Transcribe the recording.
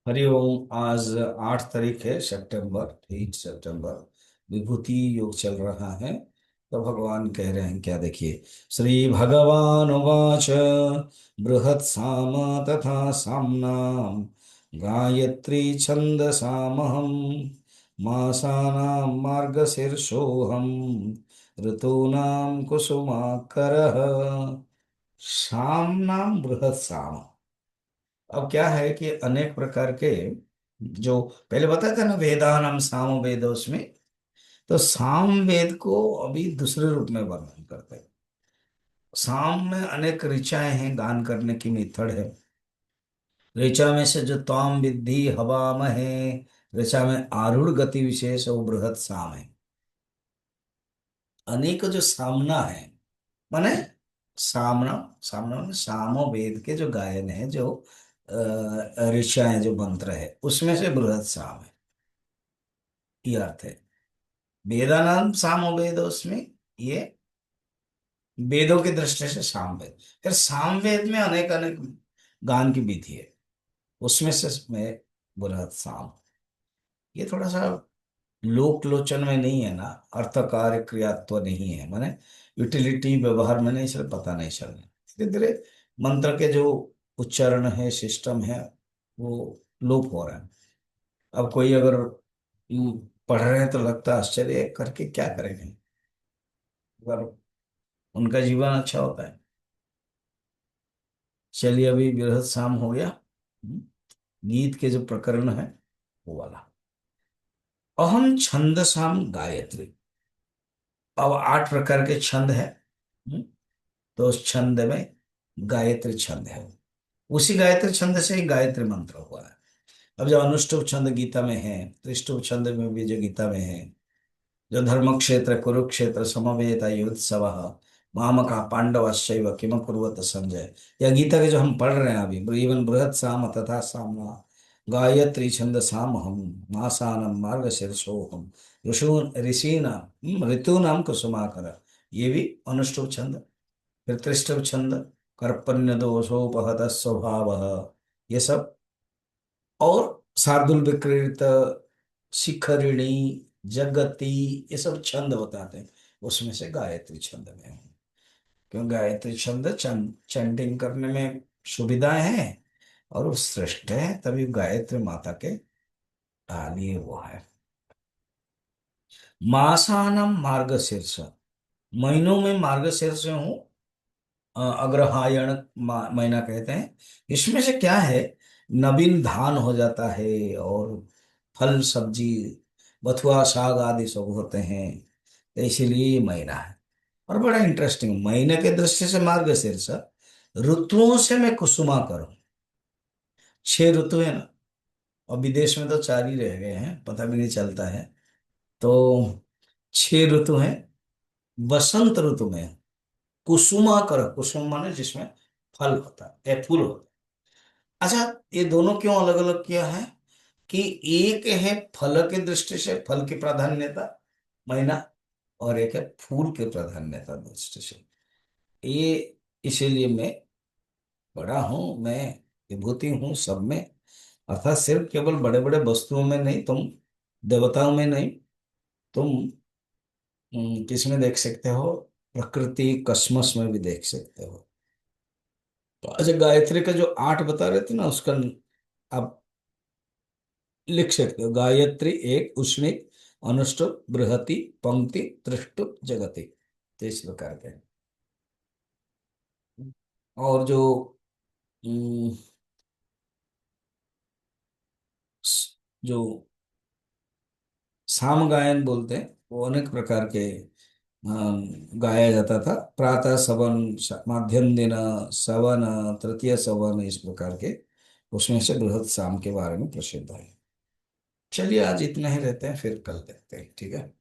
हरिओम। आज 8 तारीख है, सितंबर, 8 सितंबर। विभूति योग चल रहा है। तो भगवान कह रहे हैं क्या, देखिए। श्री भगवान उवाच बृहत् साम तथा साम्नाम गायत्री छंदसामहम मासानां मार्गशीर्षोऽहं ऋतूनां कुसुमाकरः। साम्नां बृहत् साम। अब क्या है कि अनेक प्रकार के, जो पहले बताया था ना, वेदानाम साम वेद, उसमें तो साम वेद को अभी दूसरे रूप में वर्णन करते हैं। साम में अनेक ऋचाएं हैं, गान करने की मेथड है। ऋचा में से जो ताम विद्धि हवाम है, ऋचा में आरूढ़ गति विशेष है, वो बृहत साम है। अनेक जो सामना है, माने सामना, सामना में सामो वेद के जो गायन है, जो ऋचाएं, जो मंत्र है, उसमें से बृहत साम है, ये अर्थ है। वेदानाम साम वेद, उसमें ये वेदों की दृष्टि से सामवेद। फिर सामवेद में अनेक अनेक गान की विधि है, उसमें से मैं बृहत साम। ये थोड़ा सा लोक लोचन में नहीं है ना, अर्थ कार्य क्रियात्व नहीं है, माने यूटिलिटी व्यवहार में नहीं, चल पता नहीं चल रहा। धीरे धीरे मंत्र के जो उच्चारण है, सिस्टम है, वो लोप हो रहा है। अब कोई अगर पढ़ रहे हैं तो लगता है आश्चर्य है, करके क्या करेंगे, अगर उनका जीवन अच्छा होता है। चलिए, अभी बृहद शाम हो गया। गीत के जो प्रकरण है, वो वाला। अहम छंदसाम गायत्री। अब 8 प्रकार के छंद है। हम्म, तो उस छंद में गायत्री छंद है। उसी गायत्री छंद से ही गायत्री मंत्र हुआ है। अब जो अनुष्टुप छंद गीता में है, त्रिष्टुप छंद में भी जो गीता में है, जो धर्म क्षेत्र कुरुक्षेत्र समवेत युत्सव मामका पांडवश्चैव किम कुर्वत संजय, या गीता के जो हम पढ़ रहे हैं अभी, इवन बृहत् साम तथा सामना गायत्री छंद साम हम मासानम मार्ग शीर्षोहम ऋषीनाम ऋतूनाम कुसुमाकर, ये भी अनुष्टुप छंद। फिर त्रिष्टुप छंद कर्पण्य दोषोपहत स्वभाव, ये सब। और शार्दुल विकृत, शिखरिणी, जगति, ये सब छंद बताते हैं। उसमें से गायत्री छंद में हूँ, क्यों गायत्री छंद चैंटिंग करने में सुविधाएं हैं, और वो श्रेष्ठ है, तभी गायत्री माता के लिए वो है। मासानम मार्गशीर्ष, महीनों में मार्गशीर्ष हूँ। अग्रहायण महीना कहते हैं। इसमें से क्या है, नवीन धान हो जाता है, और फल सब्जी, बथुआ साग आदि सब होते हैं। तो इसीलिए ये महीना है। और बड़ा इंटरेस्टिंग, महीने के दृष्टि से मार्गशीर्ष, ऋतुओं से मैं कुसुमा करूं। 6 ऋतु है ना, और विदेश में तो 4 ही रह गए हैं, पता भी नहीं चलता है। तो 6 ऋतु हैं। बसंत ऋतु में कुसुमा कर, कुसुम माने जिसमें फल होता है, फूल होता है। अच्छा, ये दोनों क्यों अलग अलग किया है? कि एक है फल की दृष्टि से, फल की प्राधान्यता महीना, और एक है फूल की प्राधान्यता दृष्टि से। ये इसीलिए मैं बड़ा हूं, मैं विभूति हूं सब में। अर्थात सिर्फ केवल बड़े बड़े वस्तुओं में नहीं, तुम देवताओं में नहीं, तुम किस में देख सकते हो, प्रकृति कस्मस में भी देख सकते हो। तो अच्छा, गायत्री का जो 8 बता रहे थे ना, उसका आप लिख सकते हो। गायत्री एक, उष्णिक, अनुष्टुप, बृहति, पंक्ति, त्रिष्टुप, जगति। तो इस प्रकार के। और जो अम, जो साम गायन बोलते हैं, वो अनेक प्रकार के गाया जाता था। प्रातः सवन, माध्यम दिन सवन, तृतीय सवन, इस प्रकार के। उसमें से बृहद साम के बारे में प्रसिद्ध है। चलिए, आज इतना ही रहते हैं, फिर कल देखते हैं, ठीक है।